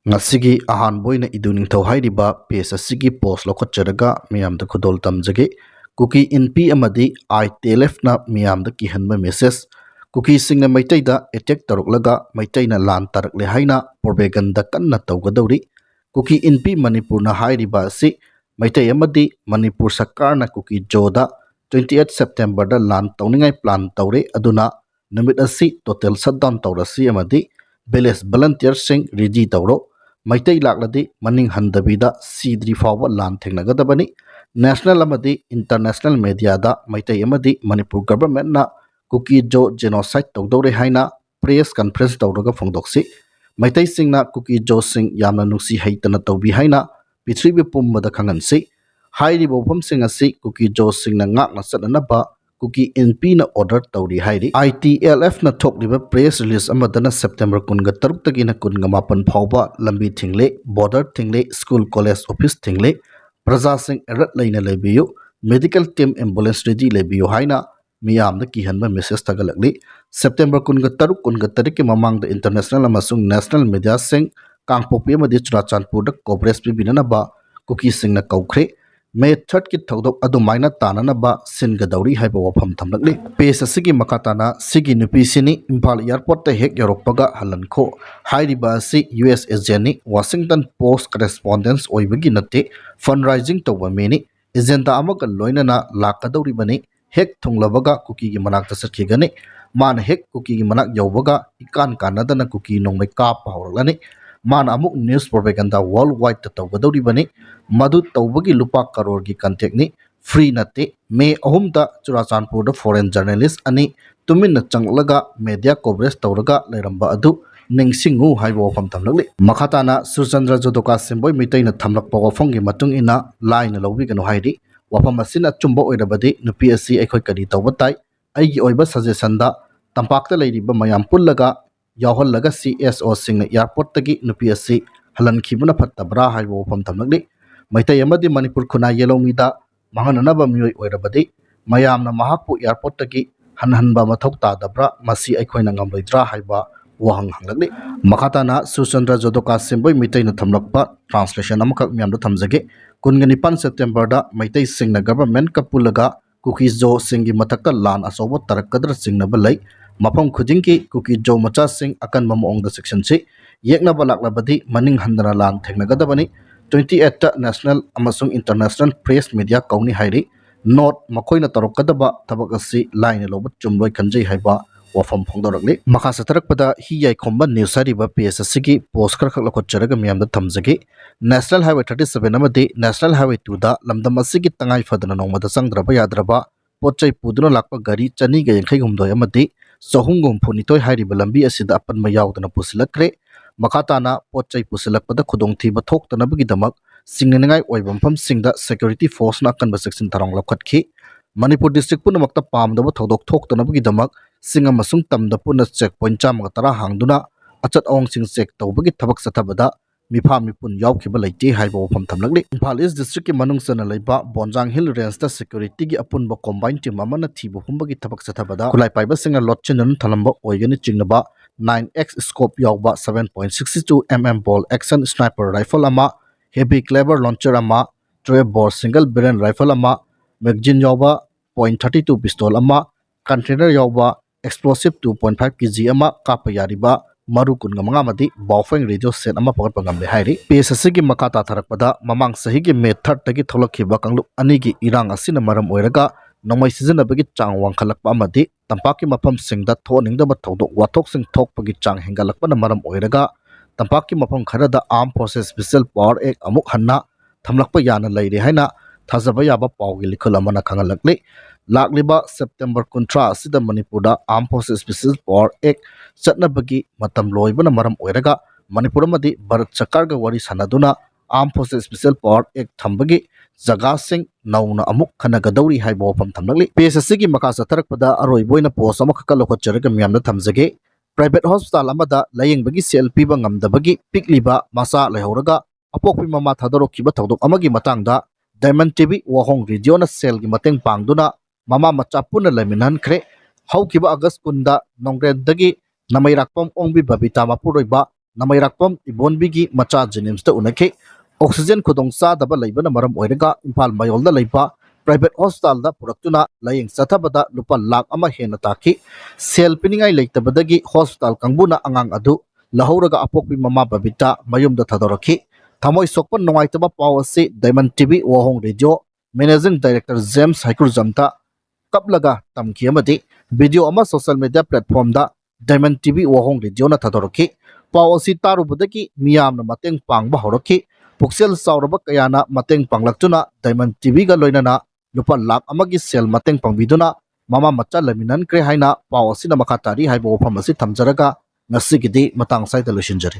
ngasi ahan boina iduning thau hairiba page asigi post lokotjaraga miyamda khudol tamjage cookie np amadi itlf na miyamda kihanba message cookie singna maitai da attack taruklaga maitai na lan tarakle haina propaganda kanna tawgadawri cookie np manipur na hairiba si maitai amadi manipur sarkar na cookie joda 28 September da lan tawningai plan tawre aduna numit asi total shutdown tawrasi amadi village volunteer sing ready tawro maitai lakladi maning handabida sidri fawa lan thengnagadabani national amadi international media da maitai amadi manipur government na cookie jo genocide tawdore haina press conference tawraga phongdoksi maitai singna cookie jo sing yamna nusi haitana tawbi haina pithribi pumbada khangansi hairi bofam sing asi cookie jo singna ngakna sadanaba cookie np na order tawri hairi itlf na thokliba press release amadana September kunga taruk tagina kunga mapan phawba lambi thingle border thingle school college office thingle praja sing erat laina lebiyu medical team ambulance ready lebiyu haina miyamda kihanba message tagalakli September kunga taruk kunga tariki mamang da international amasung national media sing kangpopi amadi Churachandpur da coverage bibinana ba cookie sing na kaukre May 3 ki thawdok adumaina tanana ba singadauri haiba wafam thamlakli pesa sigi makatana sigi nupi sini Imphal airport ta hek yorokpaga halanko hairiba si US agent ni Washington Post correspondence oibagi natte fundraising tawba meni agenda amaga loinana lakadauri bani hek thunglabaga cookie gi manak ta sakhigani man hek cookie gi manak yawbaga ikan kanadana cookie nongmai kap hawrlani man amuk news propaganda worldwide tawgadori bani madu tawbagi lupa crore gi contact ni free nate May 3 da Churachandpur da foreign journalist ani tumin na changlaga media coverage tawraga leramba adu ningsingu haibo wafam thamlakli makhatana Surchandra Jodoka Semboy mitai na thamlakpa wafam gi matung ina line lobi ganu hairi wafam asina chumba oirabadi nupi asi aikhoi kari tawbatai aigi oiba suggestion da tampakta leiriba mayam pullaga yawhallaga CSO singna airport tagi nupi asi halan khibuna phattabra haibo wafam thamlakli maitai amadi Manipur khuna yelomida mahananaba miyoi oirabadi mayamna mahakpu airport tagi hanhanba mathok tadabra masi aikhoina ngamloidra haiba wahang hanglakli makhatana Surchandra Jodoka Semboy mitai na thamlakpa translation amakak miyamda thamjage kungani 5 September da maitai singna government kapulaga cookie jo singi mathakta lan asobo tarakadra singna balai mafam khujingki cookie jo macha sing akan mamong da section si yekna balaklabadi maning handana lan thengnagadabani 28 national amasung international press media kauni hairi not makoina tarokadaba tabak asi line lobat chumloi kanjai haiba wafam phongdorakli makha satarakpada hi yai khomba news hariba ps asigi post kharkhak lokotjaraga miyamda thamjage national highway 37 amadi national highway 2 da lamdam asigi tangai fadana nongmada sangdraba yadraba pochai puduna lakpa gari chani ga yankhai humdoi amadi sohungum phunitoi hariba lambi asida apanma yawdana pusilakre makhatana pochai pusilakpada khudongthiba thoktanabagi singnengai oibam pham singda security force na kanba section tharong lokhatkhi Manipur district punamakta pamdaba thodok thoktanabagi singa masung tamda puna checkpoint chamaga tara hangduna achat ong sing check tawbagi thabak sathabada mifa mipun yawkhiba leite haiba wafam thamlakli Imphal East district ki manung sana leiba Bonjang Hill range da security gi apunba combined team amana thibu humbagi thabak sathabada kulai paiba singa lotchinun thalamba oigani chingnaba 9x scope yawba 7.62 mm ball action sniper rifle ama heavy caliber launcher ama 12 bore single barrel rifle ama magazine yawba .32 pistol ama container yawba explosive 2.5 kg ama kapa yariba maru kunga manga madi bawfeng radio set ama pagat pangamle hairi PSSC gi makata tharakpada mamang sahi gi May 3 tagi tholakhiba kanglup ani gi irang asina maram oiraga nongmai season bagi chang wangkhalakpa amadi tampaki mafam singda thoningdaba thodok wathok sing thokpagi chang hengalakpa na maram oiraga tampaki mafam kharada armed forces special power act amuk hanna thamlakpa yana leire haina thajaba yaba pawgi likhul amana khangalakle lakliba September kuntra asida Manipurda armed forces special power act chatnabagi matam loibana maram oiraga Manipur amadi Bharat Sarkar ga wari sanaduna armed forces special power act thambagi jaga sing nauna amuk khanagadawri haiba wafam thamlakli PSSC gi makasa tharakpada aroiboina post amakha lokotjaraga miyamda thamjage private hospital amada layingbagi selfie ba ngamdabagi pikliba masa lehoraga apokpi mama thadorokhiba thodok amagi matangda Diamond TV wahong radio na sel gi mateng pangduna mama macha puna leminan khre haukiba August kunda nongren dagi namairakpam ongbi babita mapuroiba Namairakpam Ibonbigi Macha Jenims the Unake, Oxygen Kudongsa the Balabana Maram Oirega, Impal Mayolda Laipa, Private Hostal the Puratuna, lying Satabada, Lupa Lak Ama Henataki, Sel Piningai Lake the Badagi Hospital Kanguna Angang Adu, Lahoraga Apopi Mama Babita, Mayum the Tadoraki, Tamoy Sokpan Noaitaba Power C, Diamond TV, Wahong Radio, Managing Director James Haikur Zamta, Kaplaga Tam Kiamati, video ama social media platform da Diamond TV Wahong Radio na Tadoraki, Power C Tarubadaki, Miam na Mateng Pang Bahoraki, Puxel Sauraba Kayana Mateng Panglaktuna, Diamond TV Galoinana, Lupa Lak Amagi Sel Mateng Pangbiduna, Mama Macha Laminan Krehaina, Power C na Makatari Haibo Pamasi Tamjaraga, Nasigidi Matang Sai Delusion Jari.